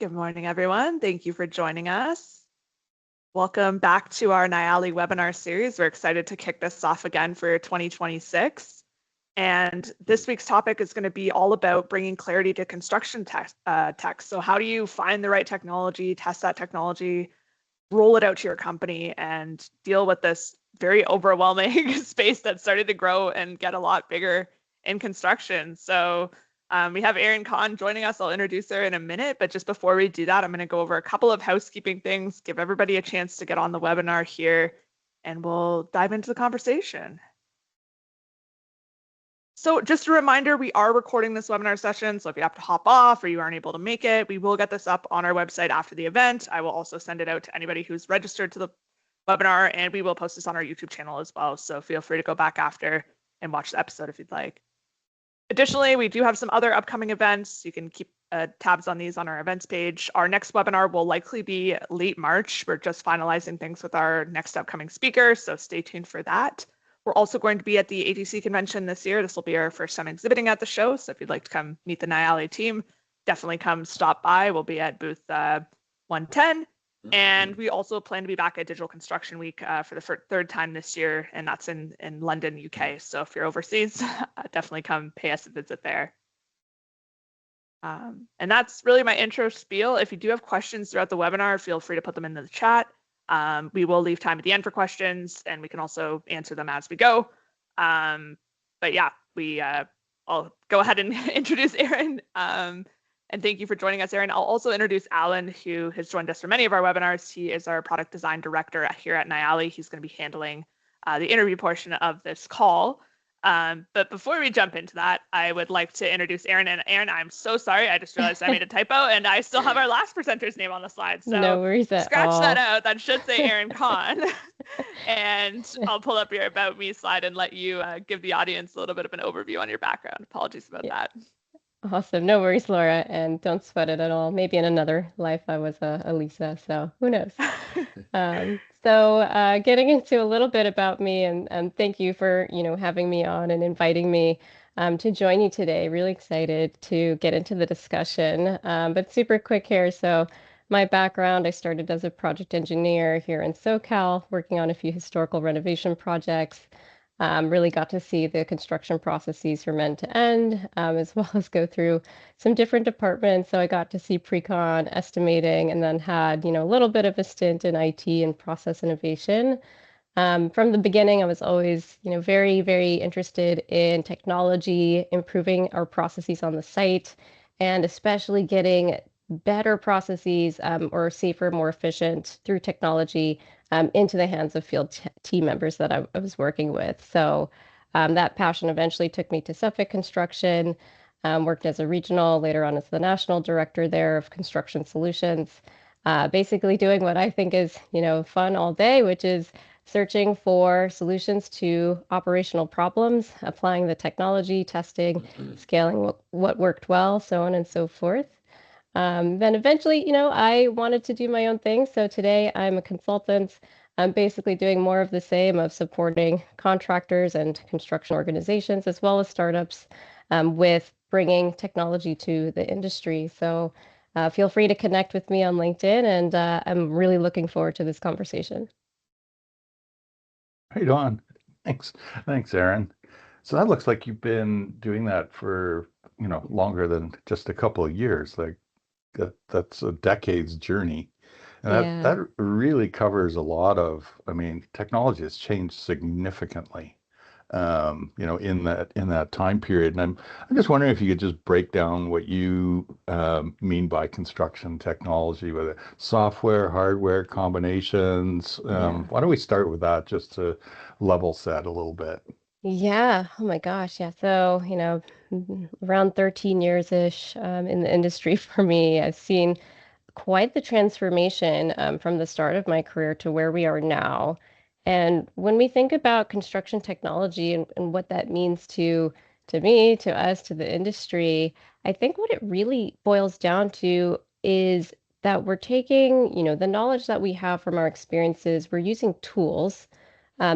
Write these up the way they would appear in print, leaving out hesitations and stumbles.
Good morning, everyone. Thank you for joining us. Welcome back to our Nialli webinar series. We're excited to kick this off again for 2026. And this week's topic is going to be all about bringing clarity to construction tech. So how do you find the right technology, test that technology, roll it out to your company, and deal with this very overwhelming space that's starting to grow and get a lot bigger in construction? So we have Erin Khan joining us. I'll introduce her in a minute, but just before we do that, I'm going to go over a couple of housekeeping things, give everybody a chance to get on the webinar here, and we'll dive into the conversation. So just a reminder, we are recording this webinar session, so if you have to hop off or you aren't able to make it, we will get this up on our website after the event. I will also send it out to anybody who's registered to the webinar, and we will post this on our YouTube channel as well, so feel free to go back after and watch the episode if you'd like. Additionally, we do have some other upcoming events. You can keep tabs on these on our events page. Our next webinar will likely be late March. We're just finalizing things with our next upcoming speaker, so stay tuned for that. We're also going to be at the ATC convention this year. This will be our first time exhibiting at the show, so if you'd like to come meet the Nialli team, definitely come stop by. We'll be at booth 110. And we also plan to be back at Digital Construction Week for the third time this year, and that's in London, UK. So if you're overseas, definitely come pay us a visit there. And that's really my intro spiel. If you do have questions throughout the webinar, feel free to put them into the chat. We will leave time at the end for questions, and we can also answer them as we go. But yeah, I'll go ahead and introduce Erin. And thank you for joining us, Erin. I'll also introduce Alan, who has joined us for many of our webinars. He is our product design director here at Nialli. He's going to be handling the interview portion of this call. But before we jump into that, I would like to introduce Erin. And Erin, I'm so sorry. I just realized I made a typo, and I still have our last presenter's name on the slide. So no worries at scratch all. that out. That should say Erin Khan. And I'll pull up your About Me slide and let you give the audience a little bit of an overview on your background. Apologies about that. Awesome. No worries, Laura. And don't sweat it at all. Maybe in another life I was a Lisa, so who knows? Getting into a little bit about me, and thank you for, having me on and inviting me to join you today. Really excited to get into the discussion. But super quick here. So my background, I started as a project engineer here in SoCal, working on a few historical renovation projects. Really got to see the construction processes from end to end, as well as go through some different departments. So I got to see pre-con, estimating, and then had, a little bit of a stint in IT and process innovation. From the beginning, I was always, very, very interested in technology, improving our processes on the site, and especially getting better processes or safer, more efficient through technology into the hands of field team members that I was working with. So that passion eventually took me to Suffolk Construction, worked as a regional, later on as the national director there of construction solutions, basically doing what I think is, fun all day, which is searching for solutions to operational problems, applying the technology, testing, scaling what worked well, so on and so forth. Then eventually, I wanted to do my own thing. So today I'm a consultant. I'm basically doing more of the same of supporting contractors and construction organizations as well as startups with bringing technology to the industry. So feel free to connect with me on LinkedIn, and I'm really looking forward to this conversation. Right on. Thanks, Erin. So that looks like you've been doing that for, longer than just a couple of years. Like that's a decade's journey. And that really covers a lot of, technology has changed significantly, in that time period. And I'm just wondering if you could just break down what you mean by construction technology, whether software, hardware combinations. Why don't we start with that just to level set a little bit? Yeah. Oh my gosh. Yeah. So, around 13 years-ish in the industry for me, I've seen quite the transformation from the start of my career to where we are now. And when we think about construction technology and what that means to me, to us, to the industry, I think what it really boils down to is that we're taking, the knowledge that we have from our experiences, we're using tools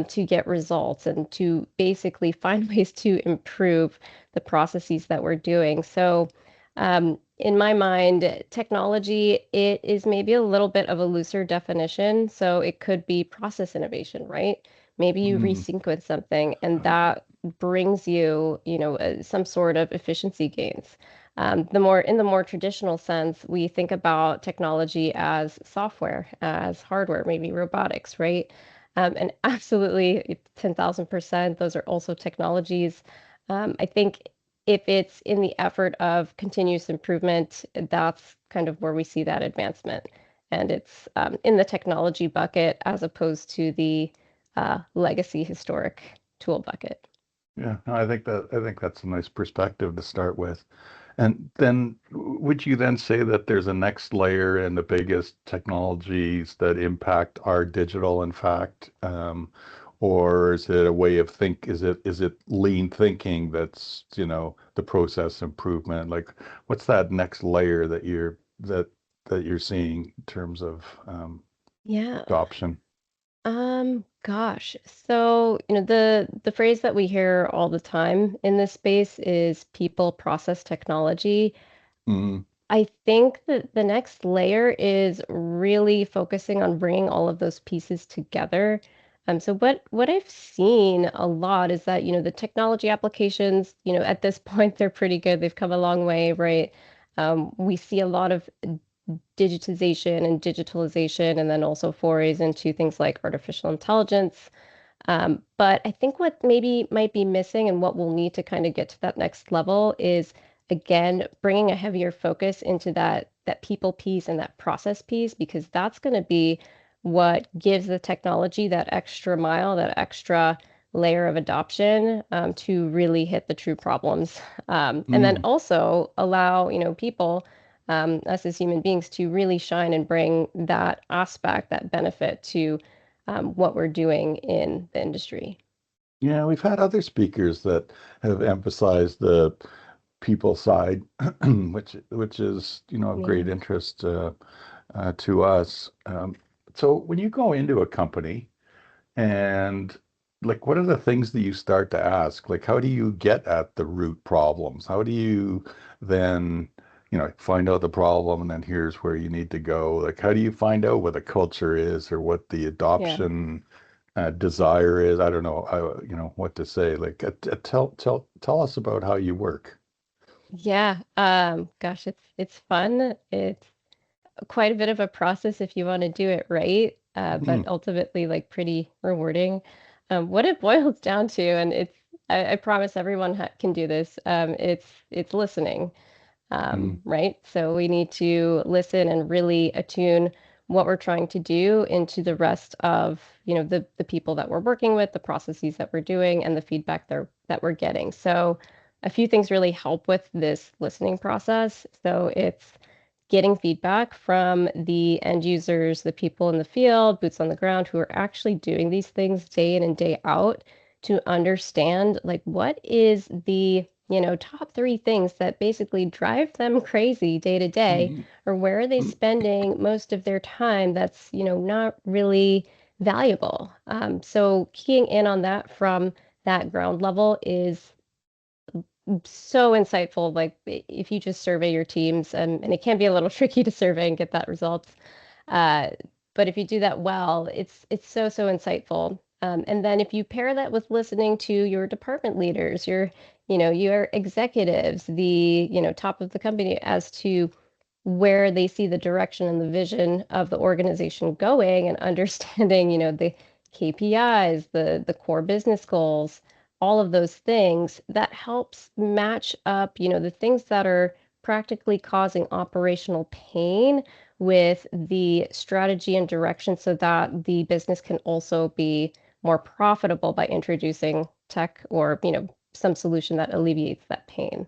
to get results and to basically find ways to improve the processes that we're doing. So in my mind, technology, it is maybe a little bit of a looser definition. So it could be process innovation, right? Maybe you Mm, resequence something and that brings you, some sort of efficiency gains. In the more traditional sense, we think about technology as software, as hardware, maybe robotics, right? And absolutely, 10,000%, those are also technologies. I think if it's in the effort of continuous improvement, that's kind of where we see that advancement. And it's in the technology bucket as opposed to the legacy historic tool bucket. yeah, no, I think that's a nice perspective to start with. And then would you then say that there's a next layer and the biggest technologies that impact our digital, in fact, or is it a way of is it lean thinking that's, the process improvement? Like, what's that next layer that you're seeing in terms of Yeah. adoption? Gosh. So, the phrase that we hear all the time in this space is people process technology. Mm, I think that the next layer is really focusing on bringing all of those pieces together. So what I've seen a lot is that, the technology applications, at this point they're pretty good. They've come a long way, right? We see a lot of digitization and digitalization, and then also forays into things like artificial intelligence. But I think what maybe might be missing and what we'll need to kind of get to that next level is again bringing a heavier focus into that people piece and that process piece because that's going to be what gives the technology that extra mile, that extra layer of adoption to really hit the true problems, and then mm. also allow people, us as human beings, to really shine and bring that aspect, that benefit to what we're doing in the industry. Yeah, we've had other speakers that have emphasized the people side, which is, of great Yeah. interest to us. So when you go into a company and like, what are the things that you start to ask? Like, how do you get at the root problems? How do you then, find out the problem and then here's where you need to go? Like, how do you find out what the culture is or what the Yeah. adoption desire is? I don't know, what to say. Like, tell us about how you work. Yeah. Gosh, it's fun. It's quite a bit of a process if you want to do it right, but Mm, ultimately like pretty rewarding. What it boils down to, and I promise everyone can do this. It's listening. mm, Right? So we need to listen and really attune what we're trying to do into the rest of, the people that we're working with, the processes that we're doing, and the feedback that we're getting. So a few things really help with this listening process. So it's getting feedback from the end users, the people in the field, boots on the ground who are actually doing these things day in and day out to understand like what is the top three things that basically drive them crazy day to day, mm, or where are they mm, spending most of their time that's, not really valuable. So keying in on that from that ground level is so insightful. Like if you just survey your teams, and it can be a little tricky to survey and get that results. Uh, but if you do that well, it's so insightful. And then if you pair that with listening to your department leaders, your executives, the top of the company as to where they see the direction and the vision of the organization going, and understanding, the KPIs, the core business goals, all of those things, that helps match up, the things that are practically causing operational pain with the strategy and direction so that the business can also be more profitable by introducing tech or, some solution that alleviates that pain.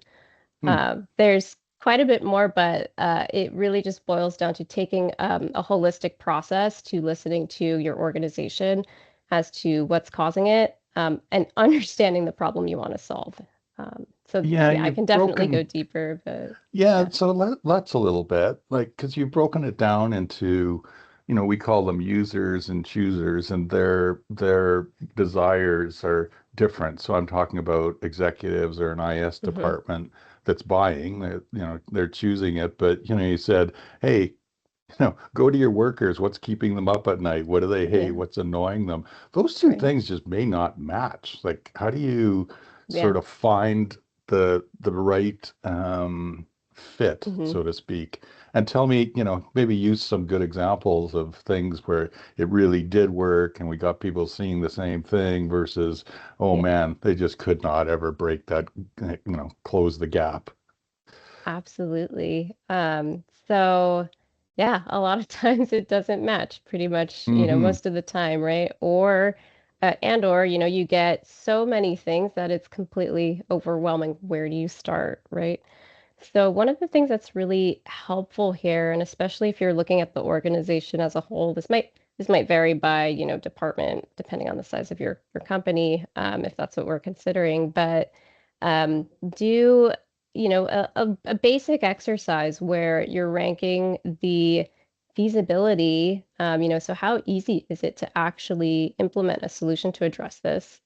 mm. There's quite a bit more, but it really just boils down to taking a holistic process to listening to your organization as to what's causing it, and understanding the problem you want to solve. So Yeah, yeah, I you've can definitely go broken. deeper, but Yeah, yeah. so let's a little bit, like, because you've broken it down into, we call them users and choosers, and their desires are different. So I'm talking about executives or an IS Hmm. department that's buying, they're choosing it, but you said, hey, go to your workers. What's keeping them up at night? What do they hate? Yeah. What's annoying them? Those two Right. things just may not match. Like, how do you Yeah. sort of find the right fit, Hmm. so to speak? And tell me, maybe use some good examples of things where it really did work and we got people seeing the same thing versus, oh Yeah. man, they just could not ever break that, close the gap. Absolutely. So yeah, a lot of times it doesn't match pretty much, Hmm. most of the time, right? Or, you get so many things that it's completely overwhelming. Where do you start, right? So one of the things that's really helpful here, and especially if you're looking at the organization as a whole, this might vary by, department, depending on the size of your company, if that's what we're considering. But do, a basic exercise where you're ranking the feasibility, so how easy is it to actually implement a solution to address this?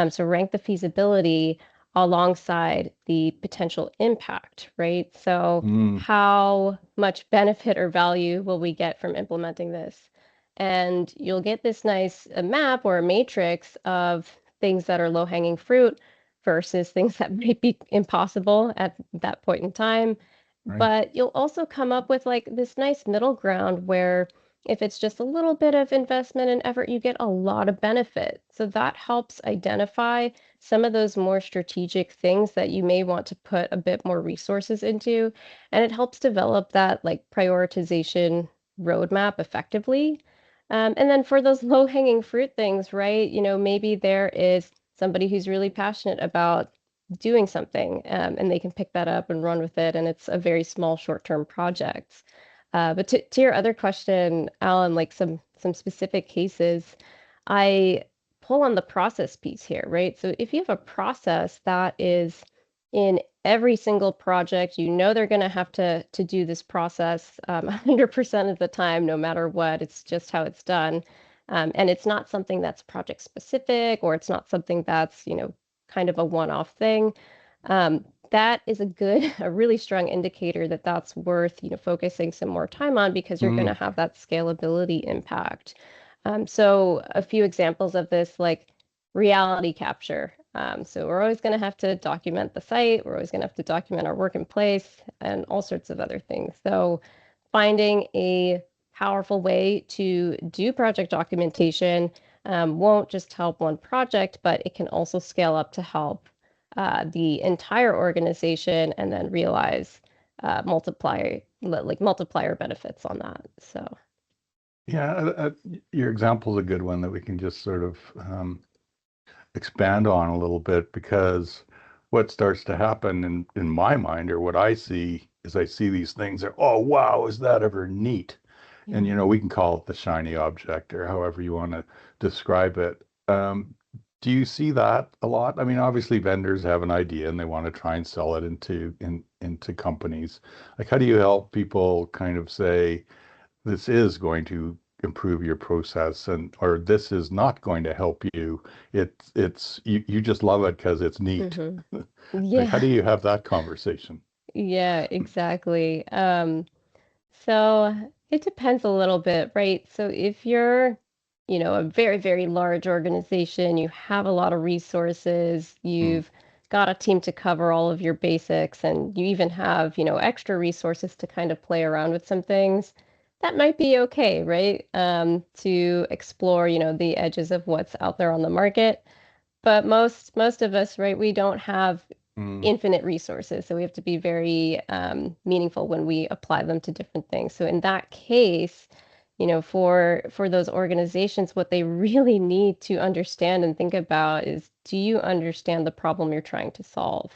So rank the feasibility alongside the potential impact, right? So Mm, how much benefit or value will we get from implementing this? And you'll get this nice map or a matrix of things that are low-hanging fruit versus things that might be impossible at that point in time. right. But you'll also come up with like this nice middle ground where if it's just a little bit of investment and effort, you get a lot of benefit. So that helps identify some of those more strategic things that you may want to put a bit more resources into. And it helps develop that like prioritization roadmap effectively. And then for those low-hanging fruit things, right? Maybe there is somebody who's really passionate about doing something, and they can pick that up and run with it, and it's a very small short-term project. But to your other question, Alan, like some specific cases, I pull on the process piece here, right? So if you have a process that is in every single project, they're going to have to do this process 100% of the time, no matter what. It's just how it's done. And it's not something that's project specific, or it's not something that's, kind of a one-off thing. That is a really strong indicator that that's worth, focusing some more time on because you're going to Mm, have that scalability impact. So a few examples of this, like reality capture. So we're always going to have to document the site. We're always going to have to document our work in place and all sorts of other things. So finding a powerful way to do project documentation won't just help one project, but it can also scale up to help the entire organization and then realize multiplier benefits on that. So yeah, your example is a good one that we can just sort of expand on a little bit because what starts to happen in my mind or what I see is I see these things that, oh, wow, is that ever neat? And, yeah. we can call it the shiny object or however you want to describe it. Do you see that a lot? I mean, obviously vendors have an idea and they want to try and sell it into companies. Like, how do you help people kind of say, this is going to improve your process and or this is not going to help you. It's you just love it because it's neat. Hmm. Like, how do Yeah. you have that conversation? Yeah, exactly. So it depends a little bit, right? So if you're, a very, very large organization, you have a lot of resources, Mm, you've got a team to cover all of your basics, and you even have, extra resources to kind of play around with some things, that might be okay, right? To explore, the edges of what's out there on the market. But most of us, right, we don't have mm, infinite resources, so we have to be very meaningful when we apply them to different things. So in that case, for those organizations, what they really need to understand and think about is, do you understand the problem you're trying to solve?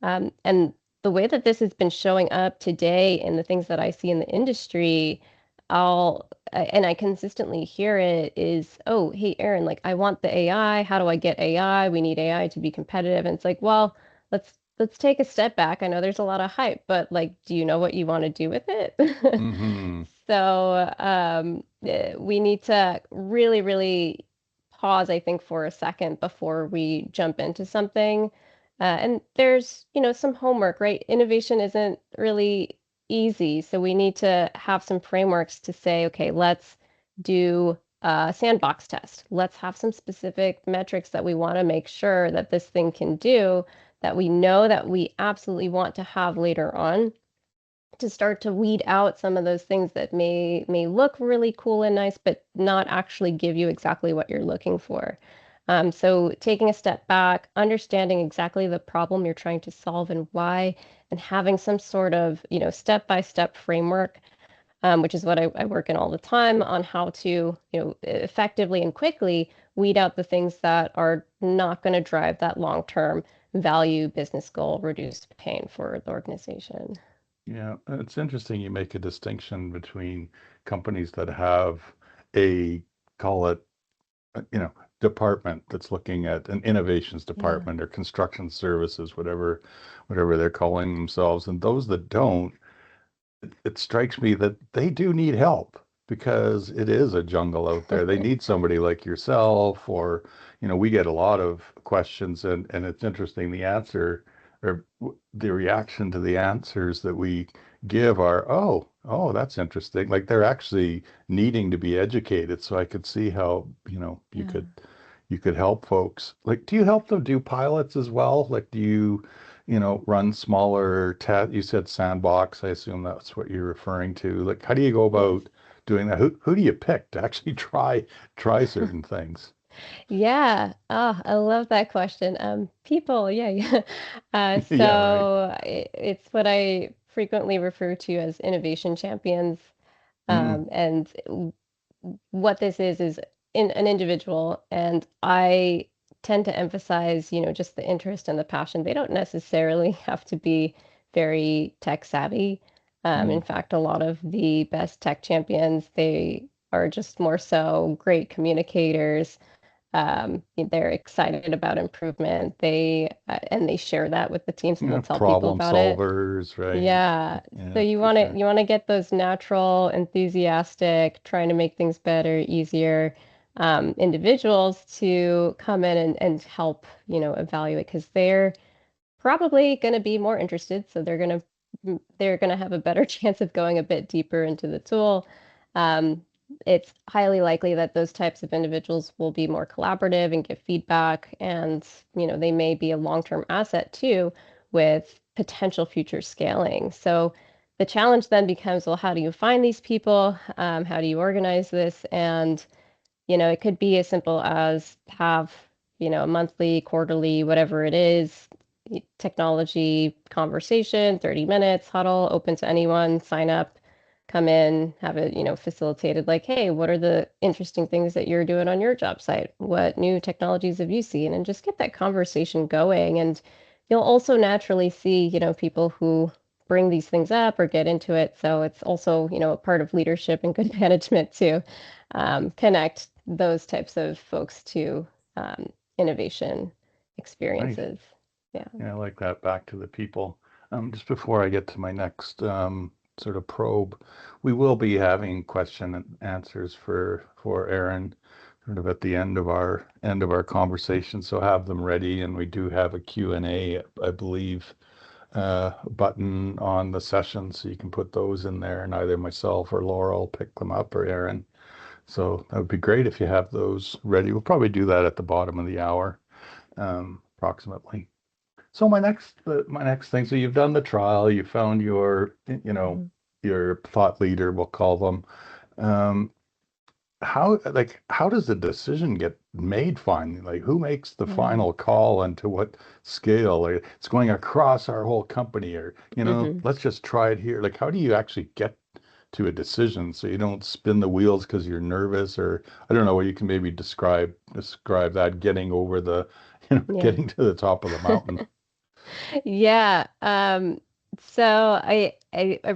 And the way that this has been showing up today and the things that I see in the industry, and I consistently hear it is, oh, hey, Erin, like I want the AI. How do I get AI? We need AI to be competitive. And it's like, well, let's take a step back. I know there's a lot of hype, but like, do you know what you want to do with it? mm-hmm, So we need to really, really pause, I think, for a second before we jump into something And there's, some homework, right? Innovation isn't really easy. So we need to have some frameworks to say, okay, let's do a sandbox test. Let's have some specific metrics that we want to make sure that this thing can do, that we know that we absolutely want to have later on, to start to weed out some of those things that may look really cool and nice, but not actually give you exactly what you're looking for. So taking a step back, understanding exactly the problem you're trying to solve and why, and having some sort of, step-by-step framework, which is what I work in all the time on how to, effectively and quickly weed out the things that are not going to drive that long-term value, business goal, reduce pain for the organization. Yeah, it's interesting you make a distinction between companies that have a, call it, department that's looking at an innovations Yeah. department or construction services, whatever they're calling themselves, and those that don't, it strikes me that they do need help because it is a jungle out there. They need somebody like yourself, or, we get a lot of questions, and it's interesting the answer or the reaction to the answers that we give are, oh, that's interesting. Like they're actually needing to be educated. So I could see how, Yeah. you could help folks. Like, do you help them do pilots as well? Like, do you, run smaller test? You said sandbox. I assume that's what you're referring to. Like, how do you go Yes. about doing that? Who do you pick to actually try certain things? Yeah. Oh, I love that question. People, yeah, yeah. Yeah, right. It's what I frequently refer to as innovation champions. Mm, And what this is an individual, and I tend to emphasize, just the interest and the passion. They don't necessarily have to be very tech savvy. In mm. fact, a lot of the best tech champions, they are just more so great communicators. They're excited about improvement. And they share that with the teams and they'll tell people Problem about it. solvers, right? Yeah. So Yeah, you for want to sure. you want to get those natural, enthusiastic, trying to make things better, easier, individuals to come in and help, evaluate, because they're probably going to be more interested, so they're going to have a better chance of going a bit deeper into the tool. Um, it's highly likely that those types of individuals will be more collaborative and give feedback, and they may be a long-term asset too with potential future scaling. So the challenge then becomes, well, how do you find these people? How do you organize this? And it could be as simple as have, a monthly, quarterly, whatever it is, technology conversation, 30 minutes, huddle, open to anyone, sign up, come in, have it, facilitated like, hey, what are the interesting things that you're doing on your job site? What new technologies have you seen? And just get that conversation going. And you'll also naturally see, people who bring these things up or get into it. So it's also, a part of leadership and good management to connect those types of folks to innovation Nice. experiences. Yeah. Yeah, I like that. Back to the people. Just before I get to my next sort of probe, we will be having question and answers for Erin, sort of at the end of our conversation. So have them ready, and we do have a Q&A, I believe, button on the session, so you can put those in there, and either myself or Laura will pick them up, or Erin. So that would be great if you have those ready. We'll probably do that at the bottom of the hour, approximately. So my next thing. So you've done the trial. You found Mhm. your thought leader, we'll call them. Um, how does the decision get made finally? Like who makes the Yeah. final call and to what scale? Like, it's going across our whole company, or Hmm. let's just try it here. Like how do you actually get to a decision so you don't spin the wheels because you're nervous, or I don't know, what you can maybe describe that getting over the Yeah. getting to the top of the mountain. Yeah. So I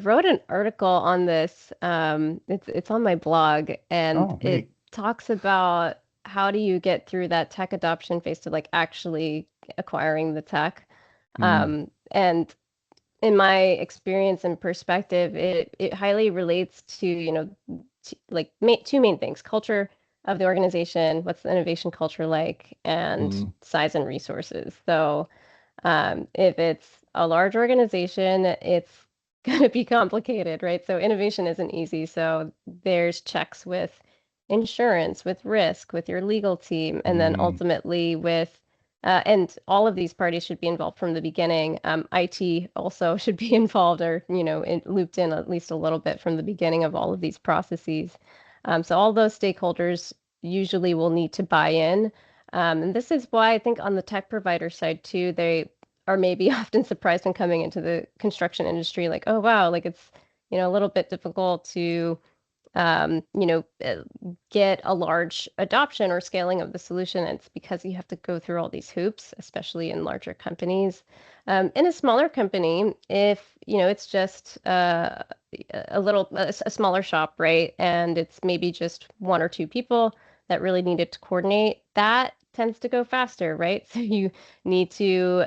wrote an article on this. It's on my blog, and Oh, it neat. talks about how do you get through that tech adoption phase to like actually acquiring the tech. Mm, And in my experience and perspective, it highly relates to, like two main things: culture of the organization, what's the innovation culture like, and mm, size and resources. So If it's a large organization, it's going to be complicated, right? So innovation isn't easy. So there's checks with insurance, with risk, with your legal team, and then Mm, ultimately with, and all of these parties should be involved from the beginning. IT also should be involved or, looped in at least a little bit from the beginning of all of these processes. So all those stakeholders usually will need to buy in. And this is why I think on the tech provider side too, they are maybe often surprised when coming into the construction industry, like, oh wow, like it's, a little bit difficult to um, you know, uh, get a large adoption or scaling of the solution. It's because you have to go through all these hoops, especially in larger companies. In a smaller company, if it's just a smaller shop, right, and it's maybe just one or two people that really needed to coordinate, that tends to go faster, right? So you need to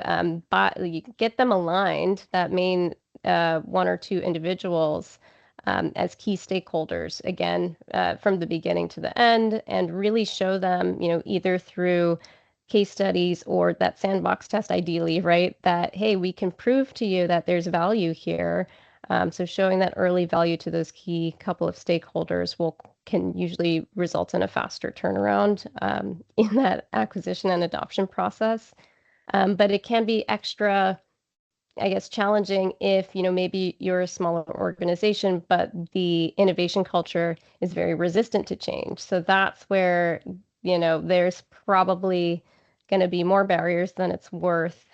you get them aligned. That main one or two individuals as key stakeholders, again, from the beginning to the end, and really show them, either through case studies or that sandbox test, ideally, right? That, hey, we can prove to you that there's value here. So showing that early value to those key couple of stakeholders can usually result in a faster turnaround in that acquisition and adoption process. But it can be extra, I guess, challenging if, maybe you're a smaller organization, but the innovation culture is very resistant to change. So that's where, there's probably going to be more barriers than it's worth,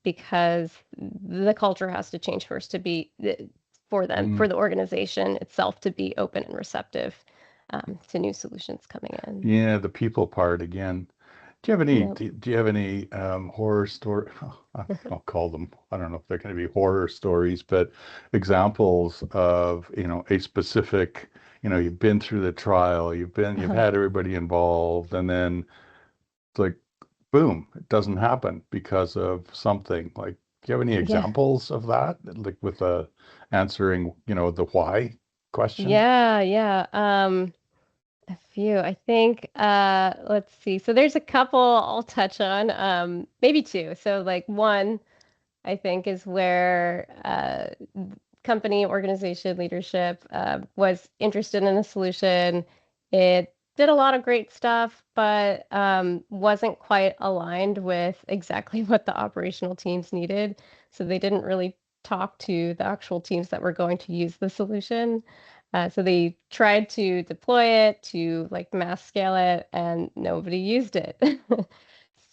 because the culture has to change first to be for them, mm. for the organization itself to be open and receptive to new solutions coming in. Yeah, the people part again. Do you have any Yep. do you have any horror story? I'll call them. I don't know if they're going to be horror stories, but examples of, a specific, you've been through the trial, you've had everybody involved, and then it's like, boom, it doesn't happen because of something. Like, do you have any Yeah. examples of that? Like with answering, the why question? Yeah, yeah. A few, I think. Let's see. So there's a couple I'll touch on. Maybe two. So like one, I think, is where company, organization, leadership was interested in a solution. It did a lot of great stuff, but wasn't quite aligned with exactly what the operational teams needed. So they didn't really talk to the actual teams that were going to use the solution. So they tried to deploy it to like mass scale it, and nobody used it.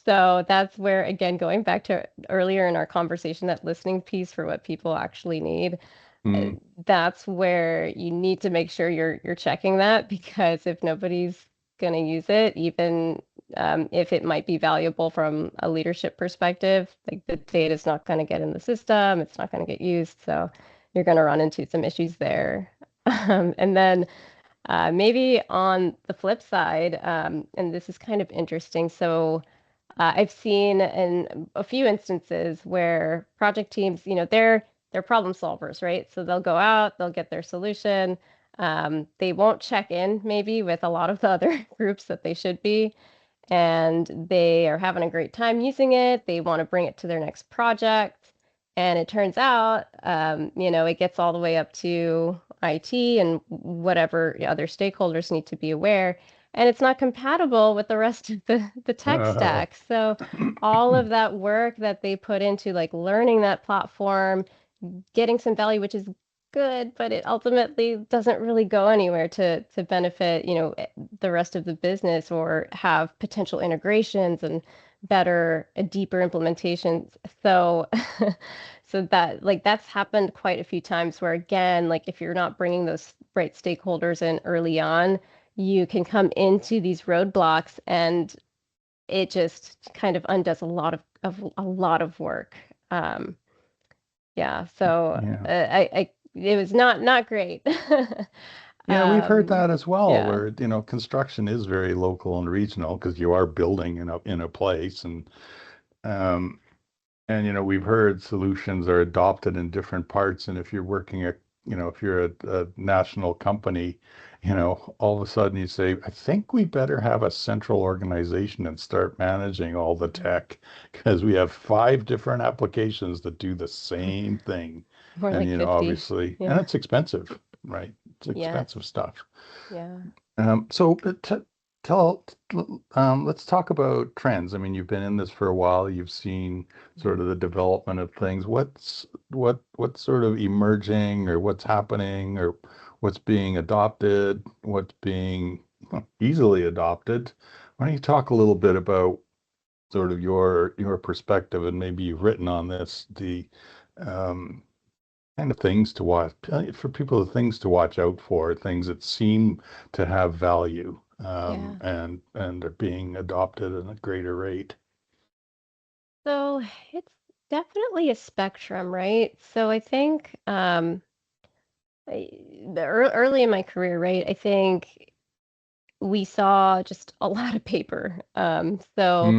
So that's where, again, going back to earlier in our conversation, that listening piece for what people actually need, uh, Mm, that's where you need to make sure you're checking that, because if nobody's going to use it, even if it might be valuable from a leadership perspective, like the data is not going to get in the system, it's not going to get used. So you're going to run into some issues there. And then maybe on the flip side, and this is kind of interesting. So I've seen in a few instances where project teams, they're problem solvers, right? So they'll go out, they'll get their solution. They won't check in maybe with a lot of the other groups that they should be, and they are having a great time using it. They want to bring it to their next project. And it turns out, it gets all the way up to IT and whatever other stakeholders need to be aware. And it's not compatible with the rest of the tech uh, stack. So all of that work that they put into like learning that platform, getting some value, which is good, but it ultimately doesn't really go anywhere to benefit, the rest of the business or have potential integrations and better, deeper implementations. So, so that like that's happened quite a few times where again, like if you're not bringing those right stakeholders in early on, you can come into these roadblocks and it just kind of undoes a lot of work. Yeah, so yeah. it was not great. Yeah, we've heard Um, that as well, yeah. where, construction is very local and regional because you are building in a place, um, and we've heard solutions are adopted in different parts, and if you're working if you're a national company, all of a sudden you say, I think we better have a central organization and start managing all the tech because we have 5 different applications that do the same thing. More And, like 50. obviously, and Yeah. it's expensive, right? It's Yes. expensive stuff. Yeah. So let's talk about trends. I mean, you've been in this for a while. You've seen sort of the development of things. What's sort of emerging, or what's happening, or what's being adopted, what's being easily adopted? Why don't you talk a little bit about sort of your perspective, and maybe you've written on this, the um, kind of things to watch for people, things to watch out for, things that seem to have value, Yeah. and are being adopted at a greater rate. So it's definitely a spectrum, right? So I think early in my career, right, I think we saw just a lot of paper. So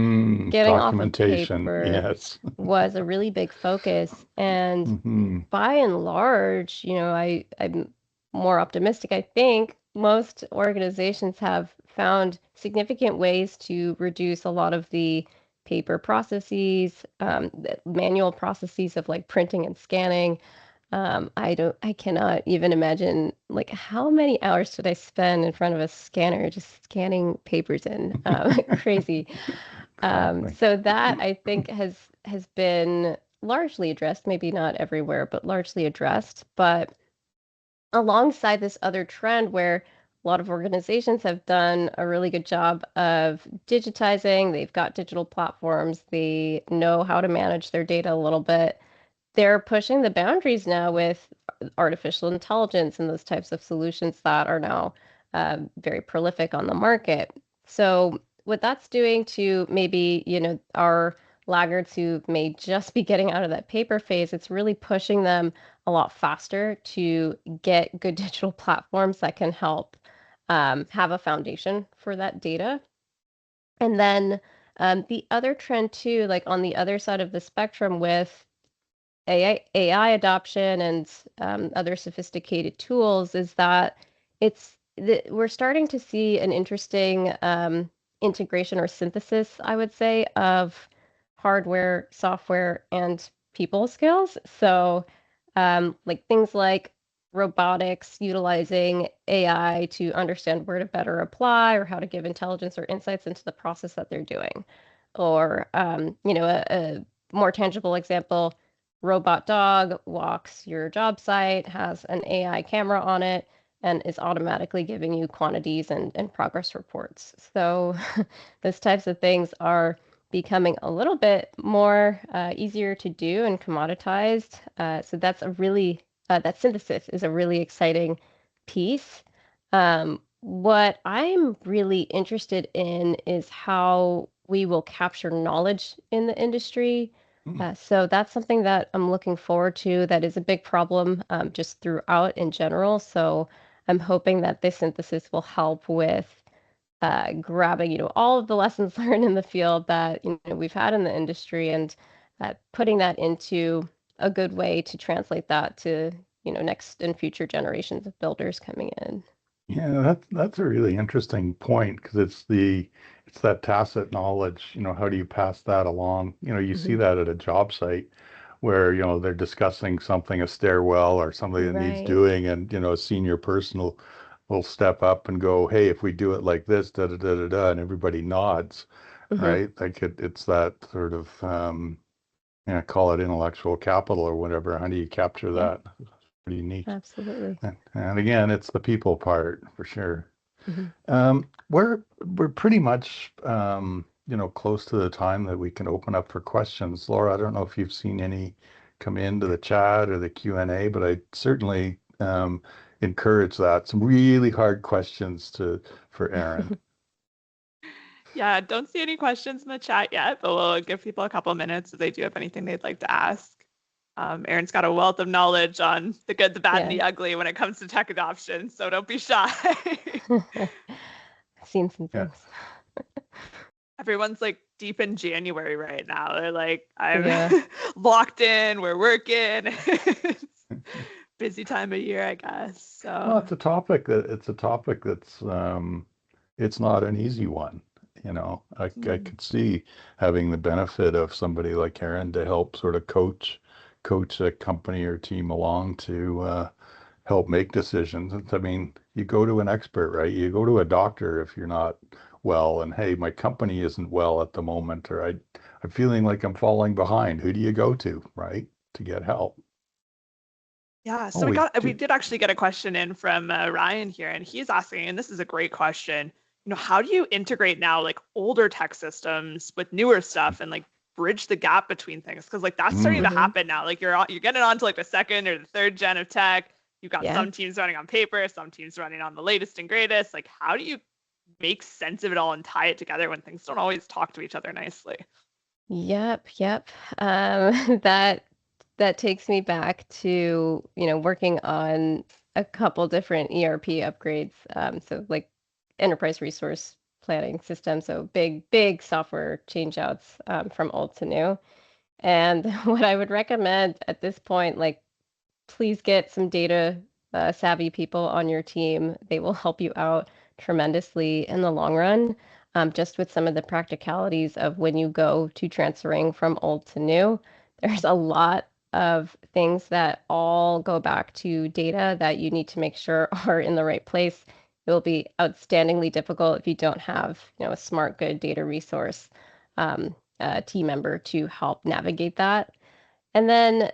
getting off of Documentation, paper yes. was a really big focus. And Hmm. by and large, I'm more optimistic. I think most organizations have found significant ways to reduce a lot of the paper processes, the manual processes of like printing and scanning. I cannot even imagine like how many hours did I spend in front of a scanner just scanning papers in. Crazy. Exactly. So that I think has been largely addressed, maybe not everywhere, but largely addressed. But alongside this other trend where a lot of organizations have done a really good job of digitizing, they've got digital platforms, they know how to manage their data a little bit. They're pushing the boundaries now with artificial intelligence and those types of solutions that are now very prolific on the market. So what that's doing to maybe, our laggards who may just be getting out of that paper phase, it's really pushing them a lot faster to get good digital platforms that can help have a foundation for that data. And then the other trend too, like on the other side of the spectrum with AI adoption and other sophisticated tools is that we're starting to see an interesting integration or synthesis, I would say, of hardware, software, and people skills. So, like things like robotics utilizing AI to understand where to better apply or how to give intelligence or insights into the process that they're doing. Or, a more tangible example, robot dog walks your job site, has an AI camera on it, and is automatically giving you quantities and progress reports. So those types of things are becoming a little bit more easier to do and commoditized. So that synthesis is a really exciting piece. What I'm really interested in is how we will capture knowledge in the industry. So that's something that I'm looking forward to. That is a big problem just throughout in general. So I'm hoping that this synthesis will help with grabbing, all of the lessons learned in the field that, we've had in the industry and putting that into a good way to translate that to, next and future generations of builders coming in. Yeah, that's a really interesting point, because it's that tacit knowledge. How do you pass that along? You see Mhm. that at a job site where, they're discussing something, a stairwell or something that needs Right. doing, and, a senior person will step up and go, hey, if we do it like this, da da da da da, and everybody nods, Hmm. right? Like it's that sort of call it intellectual capital or whatever. How do you capture Yeah, that? Pretty neat. absolutely. And again, it's the people part for sure. Hmm. We're pretty much close to the time that we can open up for questions. Laura, I don't know if you've seen any come into the chat or the Q&A, but I certainly encourage that. Some really hard questions for Erin. Yeah, don't see any questions in the chat yet, but we'll give people a couple minutes if they do have anything they'd like to ask. Erin's got a wealth of knowledge on the good, the bad, and Yeah. the ugly when it comes to tech adoption, so don't be shy. Seen some Yeah. things. Everyone's like deep in January right now. They're like, I'm Yeah. locked in, we're working. It's busy time of year, I guess. Well, So it's a topic that's it's not an easy one. I mm, could see having the benefit of somebody like Erin to help sort of coach a company or team along to help make decisions. I mean, you go to an expert, right? You go to a doctor if you're not well, and hey, my company isn't well at the moment, or I'm feeling like I'm falling behind. Who do you go to, right, to get help? yeah, Oh, so we we do. did actually get a question in from Ryan here, and he's asking, and this is a great question. How do you integrate now like older tech systems with newer stuff and like bridge the gap between things? Because like that's starting to Mm. hmm happen now. Like you're getting on to like the second or the third gen of tech. You've got Yeah. some teams running on paper, some teams running on the latest and greatest. Like how do you make sense of it all and tie it together when things don't always talk to each other nicely? Yep, yep. That takes me back to, working on a couple different ERP upgrades. So like enterprise resource planning system, so big software change outs from old to new. And what I would recommend at this point, like please get some data savvy people on your team. They will help you out tremendously in the long run, just with some of the practicalities of when you go to transferring from old to new. There's a lot of things that all go back to data that you need to make sure are in the right place. It will be outstandingly difficult if you don't have, a smart, good data resource team member to help navigate that. And then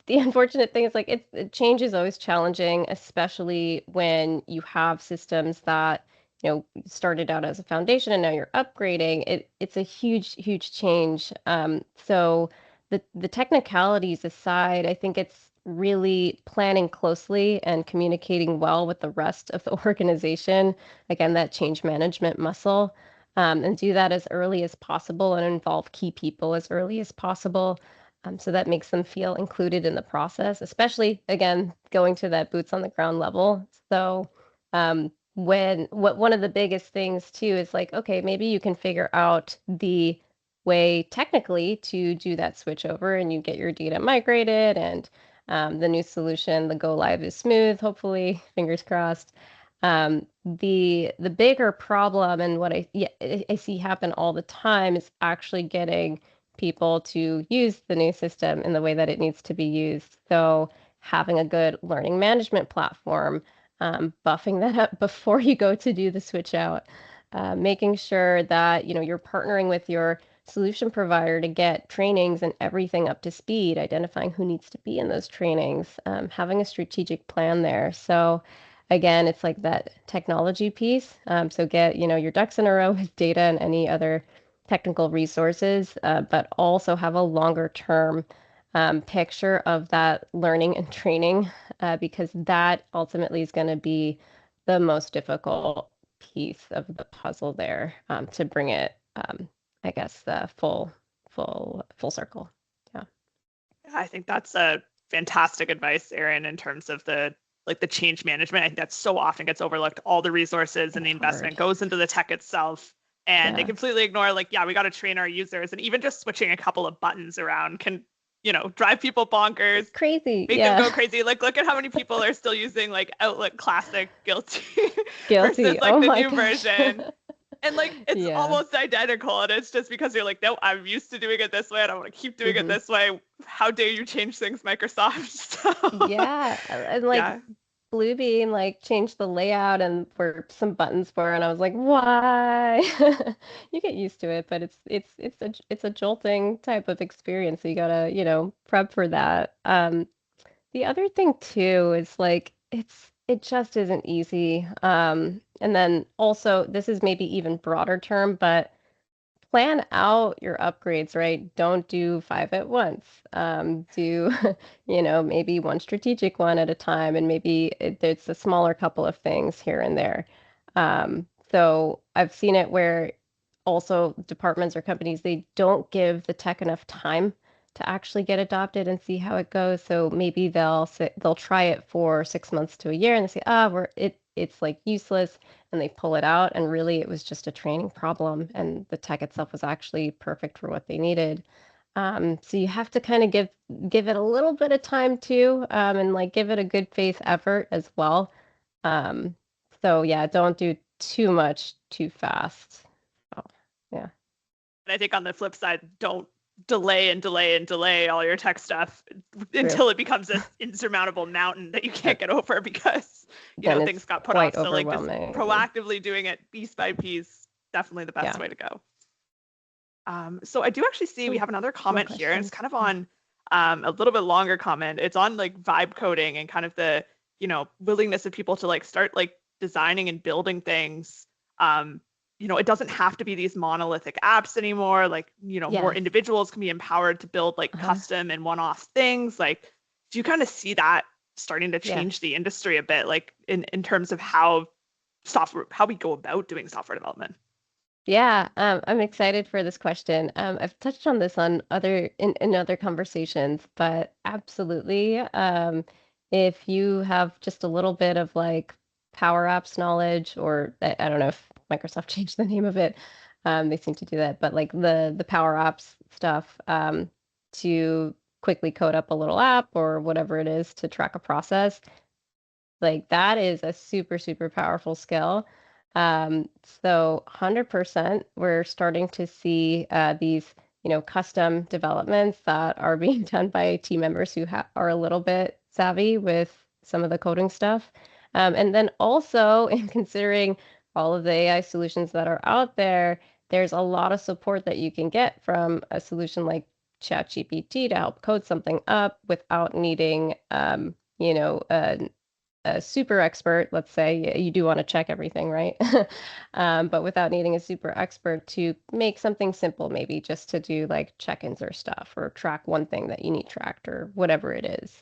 the unfortunate thing is like change is always challenging, especially when you have systems that, started out as a foundation and now you're upgrading. It's a huge change. So the technicalities aside, I think it's really planning closely and communicating well with the rest of the organization. Again, that change management muscle. And do that as early as possible and involve key people as early as possible, so that makes them feel included in the process, especially again, going to that boots on the ground level. So one of the biggest things too is like, okay, maybe you can figure out the way technically to do that switch over and you get your data migrated and the new solution, the go live is smooth, hopefully, fingers crossed. The bigger problem and what I see happen all the time is actually getting people to use the new system in the way that it needs to be used. So having a good learning management platform, buffing that up before you go to do the switch out, making sure that you're partnering with your solution provider to get trainings and everything up to speed, identifying who needs to be in those trainings, having a strategic plan there. So again, it's like that technology piece. So get your ducks in a row with data and any other technical resources, but also have a longer term picture of that learning and training, because that ultimately is going to be the most difficult piece of the puzzle there, to bring it, I guess, full circle. Yeah. I think that's a fantastic advice, Erin, in terms of the change management. I think that so often gets overlooked. All the resources and the It's investment hard. goes into the tech itself. And they Yeah. completely ignore, like, yeah, we got to train our users. And even just switching a couple of buttons around can, drive people bonkers, It's crazy. make them Yeah. go crazy. Like, look at how many people are still using like Outlook Classic Guilty versus Guilty. like Oh the my new gosh. version. And like it's Yeah. almost identical. And it's just because you're like, no, I'm used to doing it this way and I want to keep doing it hmm this way. How dare you change things, Microsoft? So Yeah. And like yeah. Bluebeam like changed the layout and where some buttons were, and I was like, why? You get used to it, but it's a jolting type of experience. So you gotta, prep for that. The other thing too is like it just isn't easy. And then also this is maybe even broader term, but plan out your upgrades, right? Don't do five at once. Do, maybe one strategic one at a time, and maybe it's a smaller couple of things here and there. So I've seen it where also departments or companies, they don't give the tech enough time to actually get adopted and see how it goes. So maybe they'll try it for 6 months to a year and they say, it's like useless, and they pull it out, and really it was just a training problem and the tech itself was actually perfect for what they needed. So you have to kind of give it a little bit of time too, and like give it a good faith effort as well. Um, so yeah, don't do too much too fast. Oh, yeah. And I think on the flip side, don't delay and delay and delay all your tech stuff until True. it becomes an insurmountable mountain that you can't get over because Then things it's got put quite off. So like just overwhelming. proactively doing it piece by piece, definitely the best Yeah. way to go. So I do actually see we have another comment here, and it's kind of on a little bit longer comment. It's on like vibe coding and kind of the willingness of people to like start like designing and building things. It doesn't have to be these monolithic apps anymore. Like more Yes. individuals can be empowered to build like custom and one-off things. Like, do you kind of see that starting to change the industry a bit, like in terms of how we go about doing software development? Yeah, I'm excited for this question. I've touched on this on in other conversations, but absolutely, if you have just a little bit of like Power Apps knowledge, or I don't know if Microsoft changed the name of it, they seem to do that, but like the Power Apps stuff, to quickly code up a little app or whatever it is to track a process, like that is a super, super powerful skill. So 100%, we're starting to see these, custom developments that are being done by team members who are a little bit savvy with some of the coding stuff. And then also in considering all of the AI solutions that are out there, there's a lot of support that you can get from a solution like ChatGPT to help code something up without needing, a super expert, let's say you do want to check everything, right? But without needing a super expert to make something simple, maybe just to do like check-ins or stuff, or track one thing that you need tracked or whatever it is.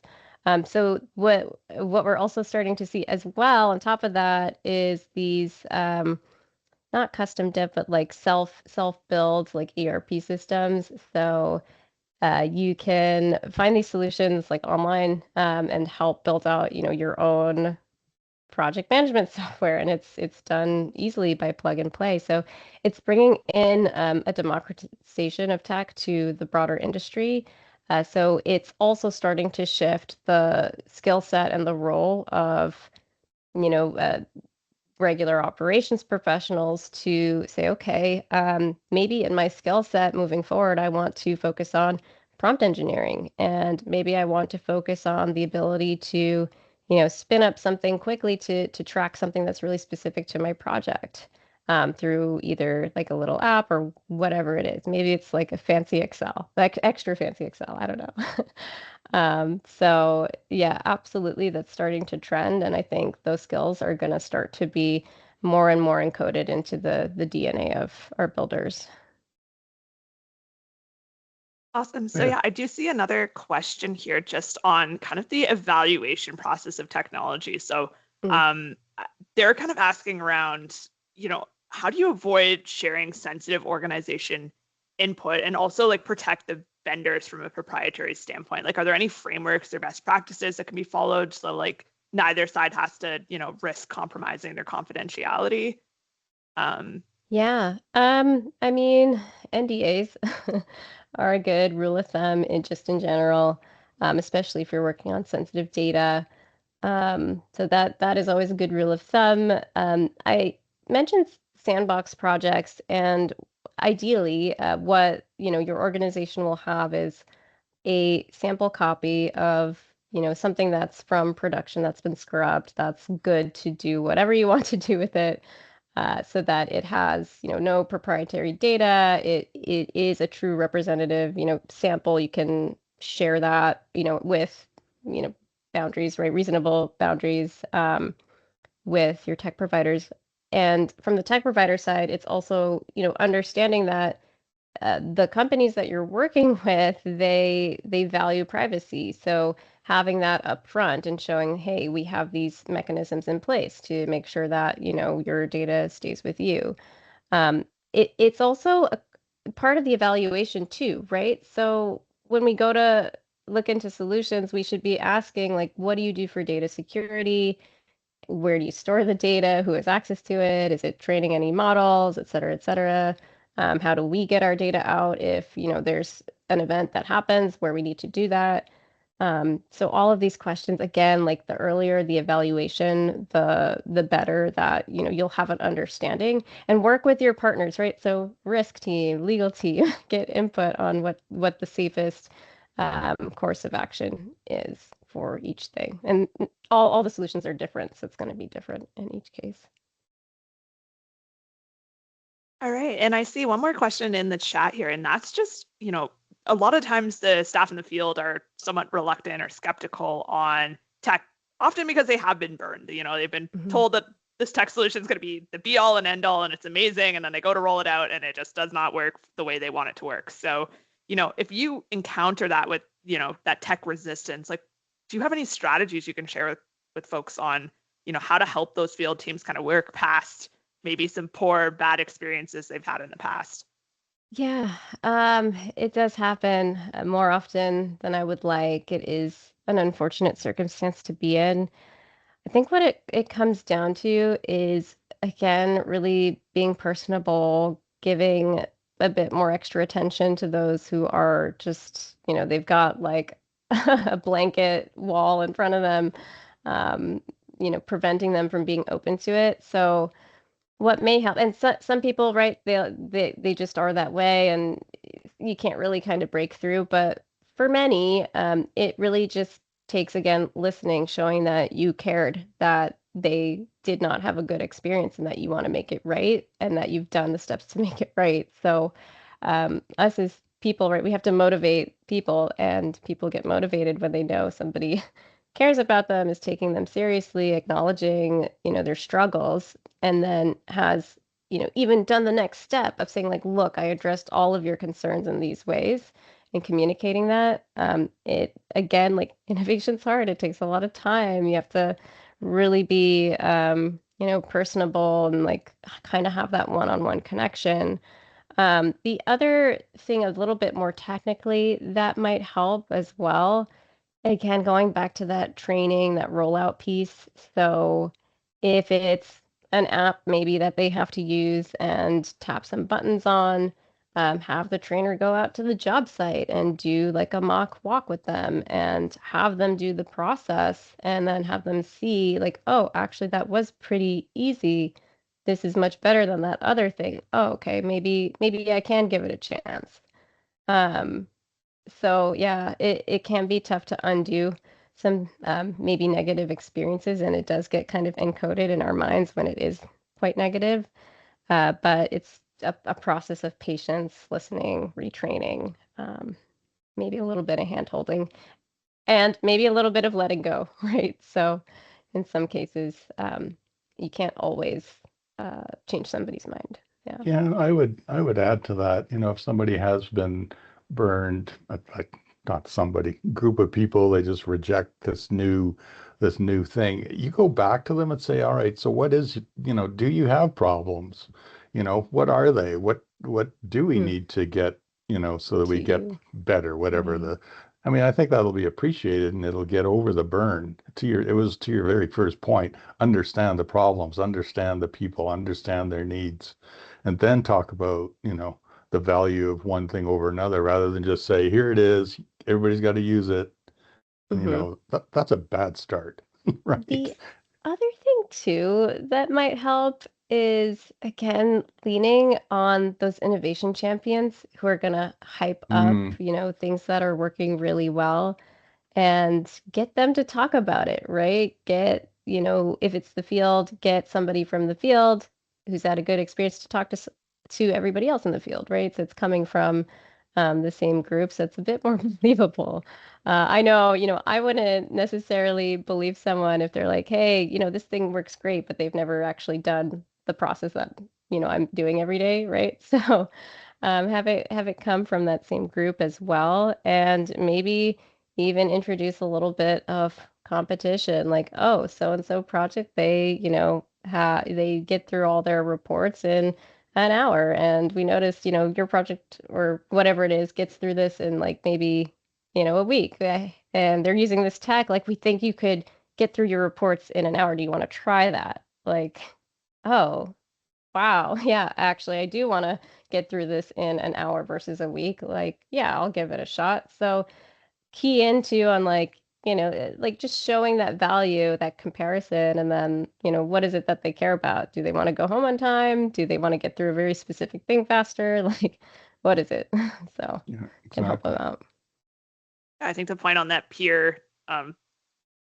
So what we're also starting to see as well on top of that is these not custom dev, but like self builds like ERP systems. So you can find these solutions like online, and help build out, your own project management software, and it's done easily by plug and play. So it's bringing in a democratization of tech to the broader industry. So it's also starting to shift the skill set and the role of, you know, uh, regular operations professionals to say, okay, maybe in my skill set moving forward, I want to focus on prompt engineering, and maybe I want to focus on the ability to, spin up something quickly to track something that's really specific to my project, through either like a little app or whatever it is. Maybe it's like a fancy Excel, like extra fancy Excel. I don't know. So yeah, absolutely, that's starting to trend, and I think those skills are going to start to be more and more encoded into the DNA of our builders. Awesome. So yeah, I do see another question here just on kind of the evaluation process of technology. So um, they're kind of asking around, how do you avoid sharing sensitive organization input and also like protect the vendors from a proprietary standpoint? Like, are there any frameworks or best practices that can be followed so like neither side has to, risk compromising their confidentiality? Yeah. I mean, NDAs are a good rule of thumb in general, especially if you're working on sensitive data. So that is always a good rule of thumb. I mentioned sandbox projects, and ideally, what your organization will have is a sample copy of something that's from production that's been scrubbed, that's good to do whatever you want to do with it, so that it has no proprietary data. It is a true representative sample. You can share that with you know boundaries, right? Reasonable boundaries, with your tech providers. And from the tech provider side, it's also understanding that the companies that you're working with, they value privacy. So having that up front and showing, hey, we have these mechanisms in place to make sure that your data stays with you. Um, it's also a part of the evaluation too, right? So when we go to look into solutions, we should be asking, like, what do you do for data security? Where do you store the data? Who has access to it? Is it training any models, et cetera, et cetera? How do we get our data out if there's an event that happens where we need to do that. So all of these questions, again, like the earlier the evaluation, the better that, you'll have an understanding and work with your partners, right? So risk team, legal team, get input on what the safest course of action is for each thing. And all the solutions are different, so it's going to be different in each case. All right. And I see one more question in the chat here, and that's just, a lot of times the staff in the field are somewhat reluctant or skeptical on tech, often because they have been burned. They've been told that this tech solution is going to be the be all and end all and it's amazing. And then they go to roll it out and it just does not work the way they want it to work. So, if you encounter that with, that tech resistance, like, do you have any strategies you can share with folks on, how to help those field teams kind of work past maybe some poor, bad experiences they've had in the past? Yeah, it does happen more often than I would like. It is an unfortunate circumstance to be in. I think what it comes down to is, again, really being personable, giving a bit more extra attention to those who are just, they've got like a blanket wall in front of them, preventing them from being open to it. So what may help, and some people, right, they just are that way, and you can't really kind of break through. But for many, it really just takes, again, listening, showing that you cared, that they did not have a good experience, and that you want to make it right, and that you've done the steps to make it right. So, us as people, right, we have to motivate people, and people get motivated when they know somebody cares about them, is taking them seriously, acknowledging, their struggles, and then has, even done the next step of saying, like, look, I addressed all of your concerns in these ways, and communicating that. It, again, like, innovation's hard. It takes a lot of time. You have to really be, personable, and like kind of have that one-on-one connection. The other thing, a little bit more technically, that might help as well. Again, going back to that training, that rollout piece. So if it's an app maybe that they have to use and tap some buttons on, have the trainer go out to the job site and do like a mock walk with them and have them do the process, and then have them see like, oh, actually that was pretty easy. This is much better than that other thing. Oh, okay, maybe I can give it a chance. Um, so yeah, it can be tough to undo some maybe negative experiences, and it does get kind of encoded in our minds when it is quite negative. But it's a process of patience, listening, retraining, maybe a little bit of hand holding, and maybe a little bit of letting go, right? So in some cases, you can't always change somebody's mind. Yeah. Yeah, I would add to that, if somebody has been burned, like not somebody, group of people, they just reject this new thing. You go back to them and say, all right, so what is, do you have problems? What are they? What do we need to get, so that we get To better, whatever right. I mean, I think that'll be appreciated and it'll get over the burn. It was to your very first point, understand the problems, understand the people, understand their needs, and then talk about, the value of one thing over another rather than just say, here it is, everybody's got to use it. Mhm. That's a bad start, right? The other thing too that might help is, again, leaning on those innovation champions who are gonna hype up, Mm, things that are working really well, and get them to talk about it, right? Get, if it's the field, get somebody from the field who's had a good experience to talk to everybody else in the field, right? So it's coming from the same group, so it's a bit more believable. I know, I wouldn't necessarily believe someone if they're like, hey, this thing works great, but they've never actually done the process that, I'm doing every day, right? So have it come from that same group as well, and maybe even introduce a little bit of competition, like, oh, so and so project, they, they get through all their reports in an hour, and we noticed, your project or whatever it is gets through this in like maybe, a week, and they're using this tech, like, we think you could get through your reports in an hour. Do you want to try that? Like, oh, wow, yeah, actually, I do want to get through this in an hour versus a week. Like, yeah, I'll give it a shot. So key into on like, like just showing that value, that comparison, and then, what is it that they care about? Do they want to go home on time? Do they want to get through a very specific thing faster? Like, what is it? So Yeah, can help them exactly. out. I think the point on that peer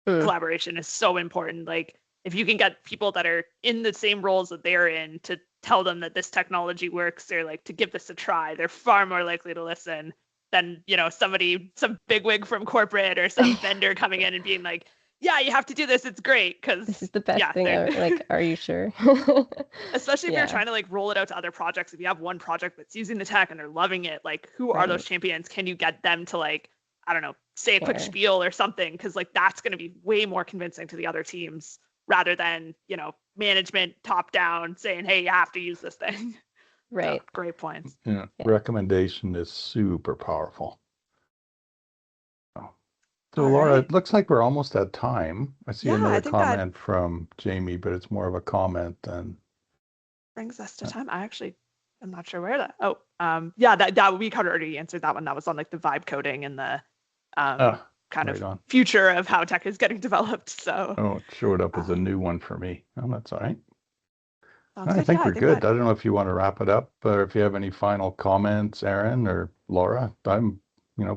Mm, collaboration is so important. Like if you can get people that are in the same roles that they're in to tell them that this technology works or like to give this a try, they're far more likely to listen than, somebody, some bigwig from corporate or some vendor coming in and being like, yeah, you have to do this. It's great. this is Cause the best yeah, thing they're ever. Like, are you sure? especially if you're Yeah, trying to like roll it out to other projects. If you have one project that's using the tech and they're loving it, like who are those right. champions? Can you get them to like, I don't know, say a quick Share. spiel or something? Because like that's going to be way more convincing to the other teams rather than, management top down saying, hey, you have to use this thing. So Right. great points. Yeah, Yeah. recommendation is super powerful. Oh. So All Laura, right. it looks like we're almost at time. I see Yeah, I another think that comment from Jamie, but it's more of a comment than. brings us to time. I'm not sure where that. Oh, yeah, that we kind of already answered that one. That was on like the vibe coding and the Ah, kind right of on. future of how tech is getting developed. So Oh, it showed up as a uh, new one for me. Oh, that's all right. sounds I good. Yeah, think I we're think good. that I don't know if you want to wrap it up, or if you have any final comments, Erin or Laura. I'm,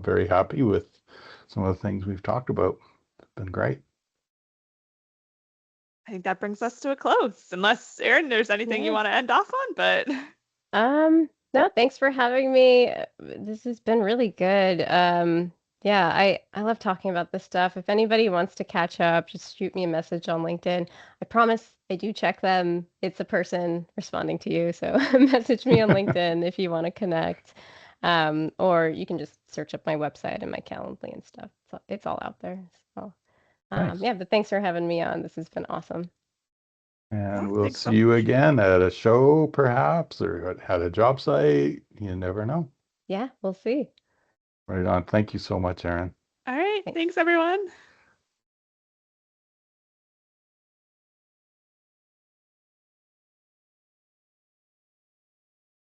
very happy with some of the things we've talked about. It's been great. I think that brings us to a close. Unless Erin, there's anything you Yeah. want to end off on, but No, thanks for having me. This has been really good. Yeah, I love talking about this stuff. If anybody wants to catch up, just shoot me a message on LinkedIn. I promise I do check them. It's a person responding to you, so message me on LinkedIn if you want to connect. Or you can just search up my website and my Calendly and stuff. It's all out there. So, Nice. yeah, but thanks for having me on. This has been awesome. yeah, And we'll thanks so see you much. again at a show, perhaps, or at a job site. You never know. Yeah, we'll see. Right on. Thank you so much, Erin. All right, Thanks. thanks everyone.